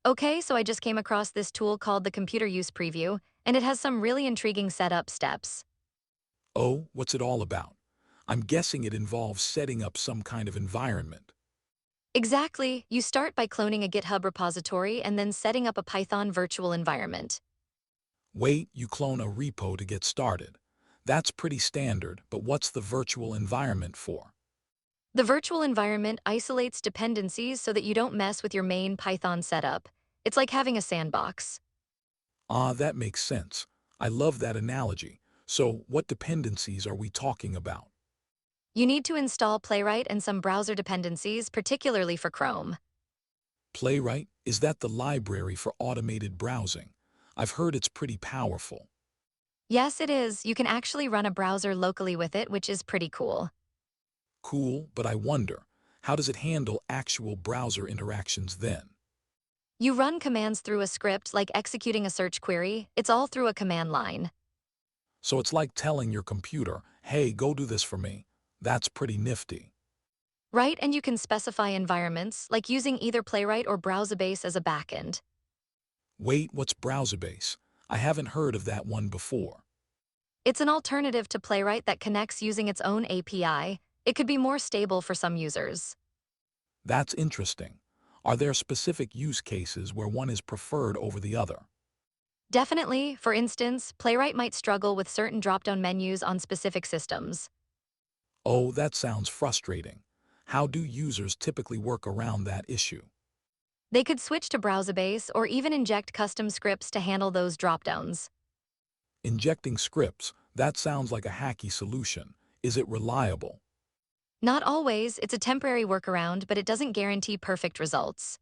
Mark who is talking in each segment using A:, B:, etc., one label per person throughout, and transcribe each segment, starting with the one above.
A: Okay, so I just came across this tool called the Computer Use Preview, and it has some really intriguing setup steps.
B: Oh, what's it all about? I'm guessing it involves setting up some kind of environment.
A: Exactly, you start by cloning a GitHub repository and then setting up a Python virtual environment.
B: Wait, you clone a repo to get started. That's pretty standard, but what's the virtual environment for?
A: The virtual environment isolates dependencies so that you don't mess with your main Python setup. It's like having a sandbox.
B: Ah, that makes sense. I love that analogy. So, what dependencies are we talking about?
A: You need to install Playwright and some browser dependencies, particularly for Chrome.
B: Playwright? Is that the library for automated browsing? I've heard it's pretty powerful.
A: Yes, it is. You can actually run a browser locally with it, which is pretty cool.
B: Cool, but I wonder, how does it handle actual browser interactions then?
A: You run commands through a script like executing a search query. It's all through a command line.
B: So it's like telling your computer, hey, go do this for me. That's pretty nifty.
A: Right, and you can specify environments, like using either Playwright or Browsabase as a backend.
B: Wait, what's Browserbase? I haven't heard of that one before.
A: It's an alternative to Playwright that connects using its own API. It could be more stable for some users.
B: That's interesting. Are there specific use cases where one is preferred over the other?
A: Definitely, for instance, Playwright might struggle with certain drop-down menus on specific systems.
B: Oh, that sounds frustrating. How do users typically work around that issue?
A: They could switch to Browsabase or even inject custom scripts to handle those drop-downs.
B: Injecting scripts, that sounds like a hacky solution. Is it reliable?
A: Not always, it's a temporary workaround, but it doesn't guarantee perfect results.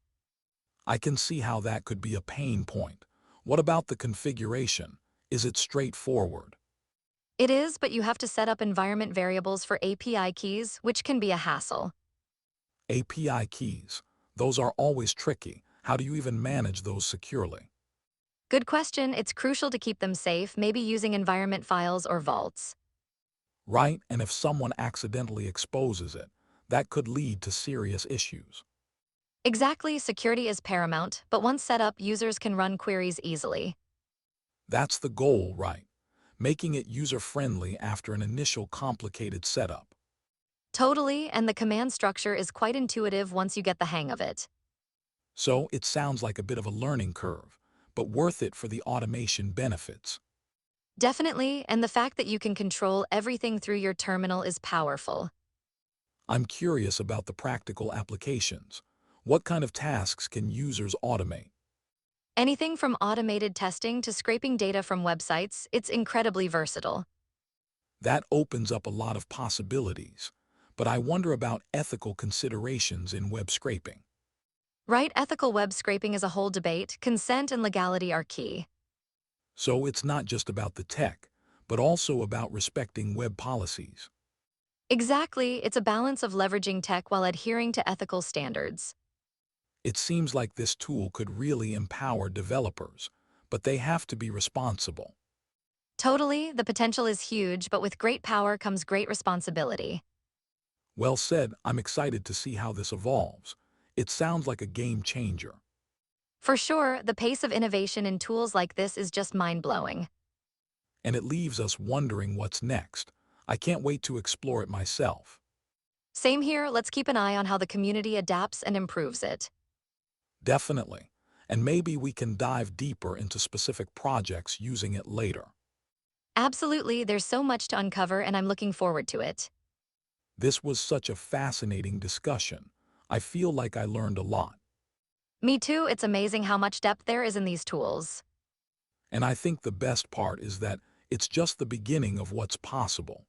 B: I can see how that could be a pain point. What about the configuration? Is it straightforward?
A: It is, but you have to set up environment variables for API keys, which can be a hassle.
B: API keys, those are always tricky. How do you even manage those securely?
A: Good question, it's crucial to keep them safe, maybe using environment files or vaults.
B: Right, and if someone accidentally exposes it, that could lead to serious issues.
A: Exactly, security is paramount, but once set up, users can run queries easily.
B: That's the goal, right? Making it user-friendly after an initial complicated setup.
A: Totally, and the command structure is quite intuitive once you get the hang of it.
B: So it sounds like a bit of a learning curve, but worth it for the automation benefits.
A: Definitely, and the fact that you can control everything through your terminal is powerful.
B: I'm curious about the practical applications. What kind of tasks can users automate?
A: Anything from automated testing to scraping data from websites, it's incredibly versatile.
B: That opens up a lot of possibilities. But I wonder about ethical considerations in web scraping.
A: Right, ethical web scraping is a whole debate. Consent and legality are key.
B: So it's not just about the tech, but also about respecting web policies.
A: Exactly, it's a balance of leveraging tech while adhering to ethical standards.
B: It seems like this tool could really empower developers, but they have to be responsible.
A: Totally, the potential is huge, but with great power comes great responsibility.
B: Well said, I'm excited to see how this evolves. It sounds like a game changer.
A: For sure, the pace of innovation in tools like this is just mind-blowing.
B: And it leaves us wondering what's next. I can't wait to explore it myself.
A: Same here, let's keep an eye on how the community adapts and improves it.
B: Definitely. And maybe we can dive deeper into specific projects using it later.
A: Absolutely, there's so much to uncover and I'm looking forward to it.
B: This was such a fascinating discussion. I feel like I learned a lot.
A: Me too, it's amazing how much depth there is in these tools.
B: And I think the best part is that it's just the beginning of what's possible.